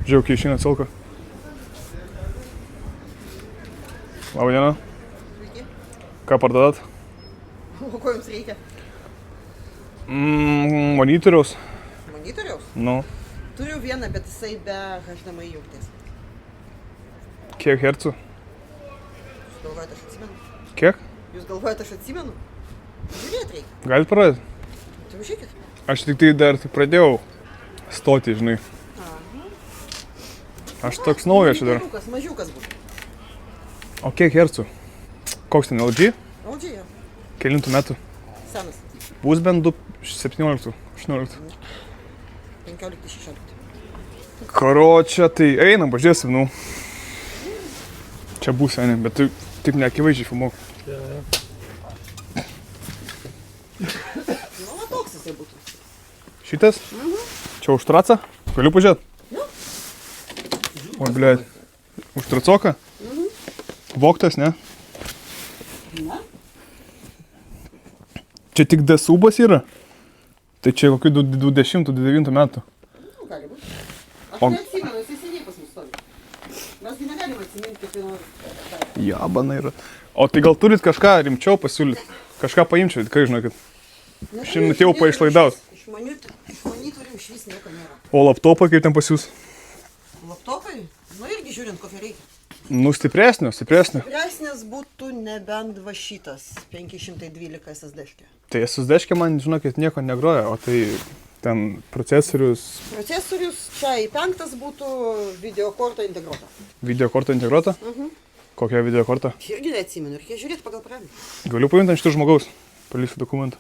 Žiūrėjau, kai išeina cilka. Labą dieną. Sveiki. Ką parduodat? O ko jums reikia? Monitoriaus. Monitoriaus? Nu. Turiu vieną, bet jisai be HDMI jungties. Kiek hercų? Jūs galvojate, aš atsimenu? Kiek? Jūs galvojate, aš atsimenu? Žiūrėt reikia. Galit parodyti? Tai užžiūrėkit. Aš tik tai dar tik pradėjau stoti, žinai. Aš toks naujas čia dar. Mažiukas būtų. O kiek hercų? Koks ten LG? LG, jo. Kelintų metų? Senas. Bus bent 17, 18. 15-16. Karočią, tai einam, pažiūrėsim, nu. Čia bus, ne, bet tu taip neakivaizdžiai filmuok. Nu, va toks jisai būtų. Šitas? Čia už tracą? Galiu pažiūrėt? Jo. O, blėt. Už tracoką? Voktas, ne? Na? Čia tik D-subas yra? Tai čia kokių 20-29 metų. Nu, gali būti. Aš O- neatsimenu, jisai seniai pas mus stovi. Mesgi negalime atsiminti kiekvieno. Jabana yra. O tai gal turit kažką rimčiau pasiūlyti? Kažką paimčiau, tikrai žinokit. Šiandien atėjau paišlaidaut. Iš monitorių iš vis nieko nėra. O laptopą kaip ten pas jūs? Laptopai? Nu irgi žiūrint, kokio reikia. Nu, stipresnio. Presnės būtų nebent va šitas 512 SSD-škė. Tai SSD-škė man, žinokit, nieko negroja, o tai ten procesorius, Procesorius čia i5 būtų videokorta integruota. videokorta integruota. Kokia videokorta? Irgi neatsimenu, reikia žiūrėti pagal parametrus. Galiu paimti ant šito žmogaus. Palikti dokumentą.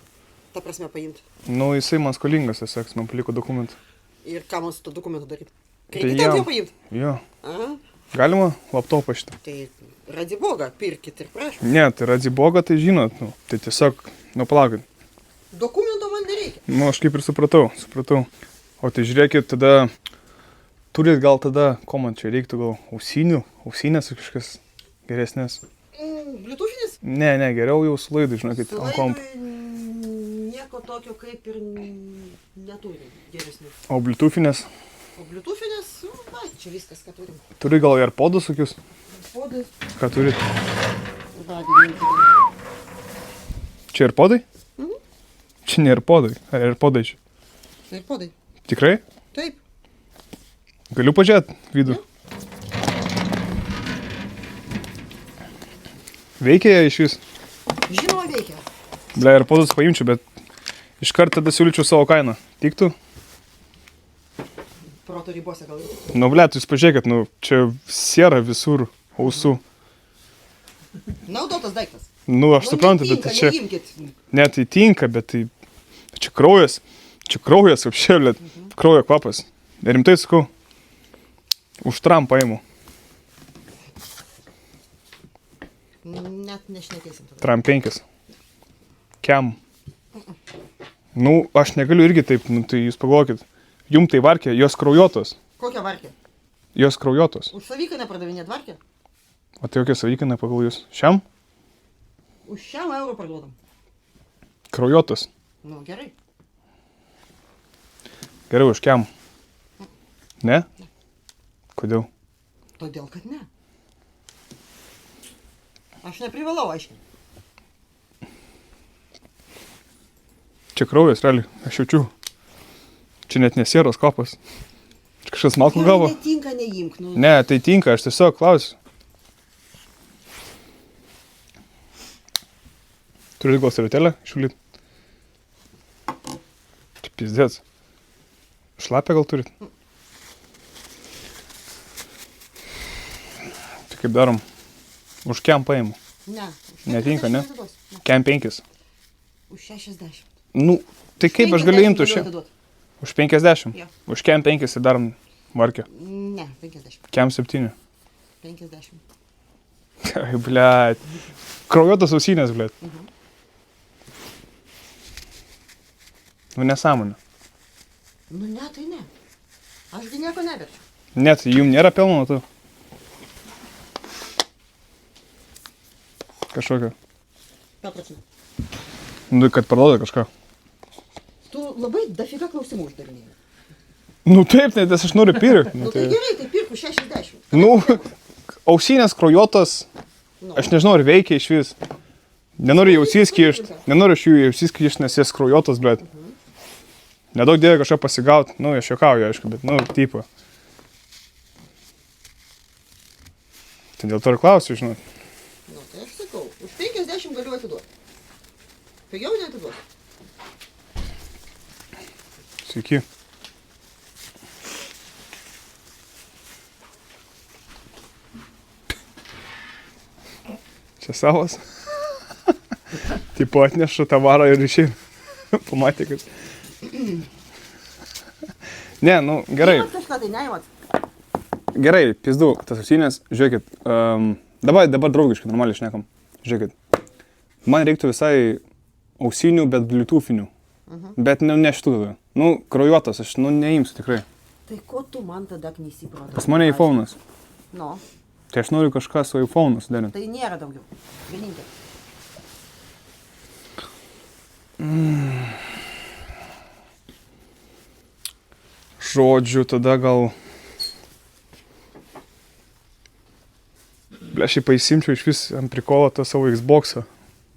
Ta prasme paimti. Nu, jisai man skolingas, tiesiog, man paliko dokumentą. Ir ką man su to dokumentu daryti? Tai Kreditą jam. jau paimti? Jo. Aha. Galima laptopą šitą? Tai radi Boga, pirkit ir prašom. Ne, tai radziboga, tai žinot, nu, tai tiesiog, nu, palaukit. Dokumento man nereikia. Nu, aš kaip ir supratau. O tai žiūrėkit, tada, turit gal tada, ko man čia reiktų, gal ausinių, ausinės kažkas geresnės. Bluetoothinis? Ne, geriau jau su laidu, žinokit, ant kompo. Nieko tokio kaip ir neturi geresnių. O bluetoothinės, O Bluetoothinis, nu, va, čia viskas, ką turim. turi gal AirPodus tokius, Podas, ką turit? radijai. Čia AirPodai? Čia ne AirPodai, ar AirPodai čia? Ir podai. Tikrai? Taip. Galiu pažiūrėti vidų. Veikia jie iš vis? Žinoma veikia. Ble, AirPodus paimčiau, bet iškart tada siūlyčiau savo kainą. Tiktų? Proto ribose gal. Nu, ble, jūs pažiūrėkit, nu, čia siera visur, ausų. Naudotas daiktas. Nu, aš suprantu, bet netinka, čia, neimkit. net tai tinka, bet tai, čia kraujas, apšė, ble, kraujo kvapas. Rimtai sakau, už tram paimu, Net nešnekėsim tada. tram 5. Kem. Nu, aš negaliu irgi taip, nu, tai jūs pagalvokit. Jum tai varkė, jos kraujotos. Kokią varkę? Jos kraujotos. Už savyką nepardavinėt varkę? O tai kokia savikaina pagal jūs? Šiam? Už 100 eurų parduodam. Kraujotos. Nu, gerai. Geriau už kem. Ne? Kodėl? Todėl, kad ne. Aš neprivalau aiškinti. Čia kraujas, realiai, aš jaučiu. Čia net nesieros kopas. Čia kažkas malkų gavo? Netinka, neimk. Nu. Ne, tai tinka, aš tiesiog klausiu. Turit gal servetėlę išvalyt? Čia pizdėts. Šlapę gal turit? Tai kaip darom? Už kem paimu. Ne. Už Netinka, 50 ne? atiduosiu. Ne. Kem 5. Už 60. Nu, tai kaip aš galiu imti už šią? atiduot. Už 50? Jo. Už kem 5 tai darom varkę. Ne, 50. Kem 7. 50. Ai, blėt. Kraujotas ausinės, blėt. Nu, nesąmonė. Nu ne, tai ne. Ašgi nieko neverčiu. Net, jum nėra pelno nuo to. Kažkokio. Ką prasme? Nu, kad parduoda kažką. Tu labai dafiga klausimų uždavinėjai. Nu taip, tai aš noriu pirkti. Nu tai gerai, tai pirk už 60. Nu, ausinės kraujotas, aš nežinau, ar veikia iš vis. Nenoriu jausis kišti, nenoriu iš jų jausis kišti, nes jas kraujotas, bet nedaug dėja kažką pasigauti. Nu, aš juokauju, aišku, bet, nu, tipo. Tai dėl to ir klausiu, žinot. Nu tai aš sakau, už 50 galiu atiduoti. Pigiau neatiduoti. Sveiki. Čia savas. Tipo atneša tavarą ir išėjai. Pamatė, kad... Ne, nu, gerai. Imat kažką tai neimat. Gerai, pizdu, tas ausinės, žiūrėkit, dabar draugiškai, normaliai šnekam. Žiūrėkit, man reiktų visai ausinių, bet bluetoothinių. Bet ne šitų tada. Nu, kraujuotas, aš, nu, neimsiu tikrai. Tai ko tu man tada neįsiprotas? Pas mane iPhone'as. Nu, Tai aš noriu kažką su iPhone'u sudarinti. tai nėra daugiau. Vienintelis. Žodžiu, tada gal... Blešiai paįsimčiau iš vis ant prikolo tą savo Xbox'ą.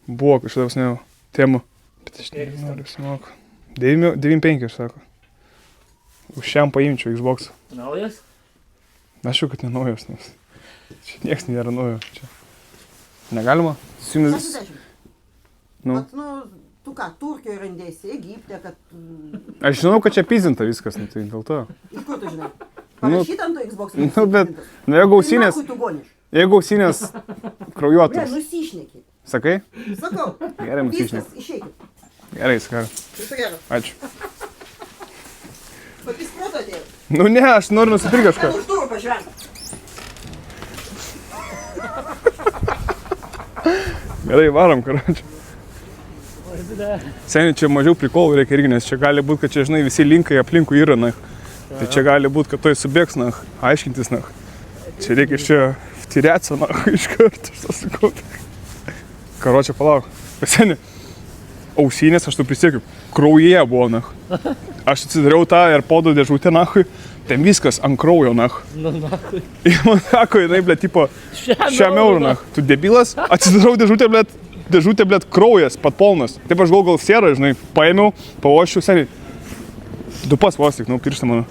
Buvo kažkada pasnėjau temų. Bet aš nenoriu simoku. 9.5, aš sako. Už šiam paimčiau Xbox'ą. Naujas? Aš jau, kad nenaujas, nes čia nieks nėra naujo. Čia. Negalima? Su jumis... 60. Nu. Vat, nu, tu ką, Turkijoje randėsi, Egipte, kad... Aš žinau, kad čia pizinta viskas, nu tai dėl to. Iš kur tu žinai? Parašyt ant to Xbox. Nu, bet, nu, jeigu ausinės, Tu goniš. jeigu ausinės Ble, kraujuotas. nusišneki. Sakai? Sakau. Gerai, nusišneki. Viskas, išeikit. Gerai, gerai. Viso gero. Ačiū. Papis proto atėjo. Nu ne, aš noriu nusipirkti kažką. Gal už durų pažvengt. Gerai, varom, karočiui. Seniai, čia mažiau prikolų reikia irgi, nes čia gali būti, kad čia, žinai, visi linkai aplinkui yra, na. Tai čia gali būti, kad toj subėgs, na, aiškintis, na. Čia reikia iš čia vtyrėtsą, na, iš karto, aš tas sakau. Karočiui, palauk. Seniai, ausinės, aš tu prisiekiu, kraujyje buvo, na. Aš atsidariau tą AirPodų dėžutę, na, ten viskas ant kraujo, na. Nu, nahui. Ir man sako, jinai, blėt, tipo, 100 eurų, na. Tu debilas, atsidarau dėžutę, blėt, kraujas, patpolnas. Taip aš gal sierą, žinai, paėmiau, pavošiu, seniai. Du pas vos tik, nu, pirštą mano.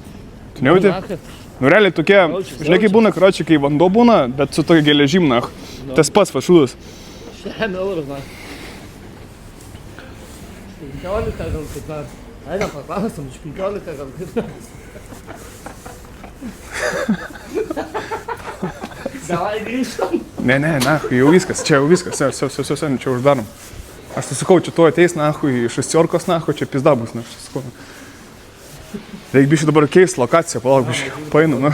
Tu nejauti? Nu, realiai tokie, žinai, kaip būna, karočiui, kai vanduo būna, bet su tokia geležim, na. Tas pats fašūdas. 100 eurų, na. 15 gal kaip nors. Eina paklausom, už 15 gal kaip nors. Davai grįžtam. Ne, na, jau viskas, čia jau viskas, seniai, čia uždarom. Aš tai sakau, čia tu ateis, na, iš šestiorkos, na, čia pizda bus, na, aš tai sakau. Reikia biškai dabar keist lokaciją, palauk biškai, painu, na.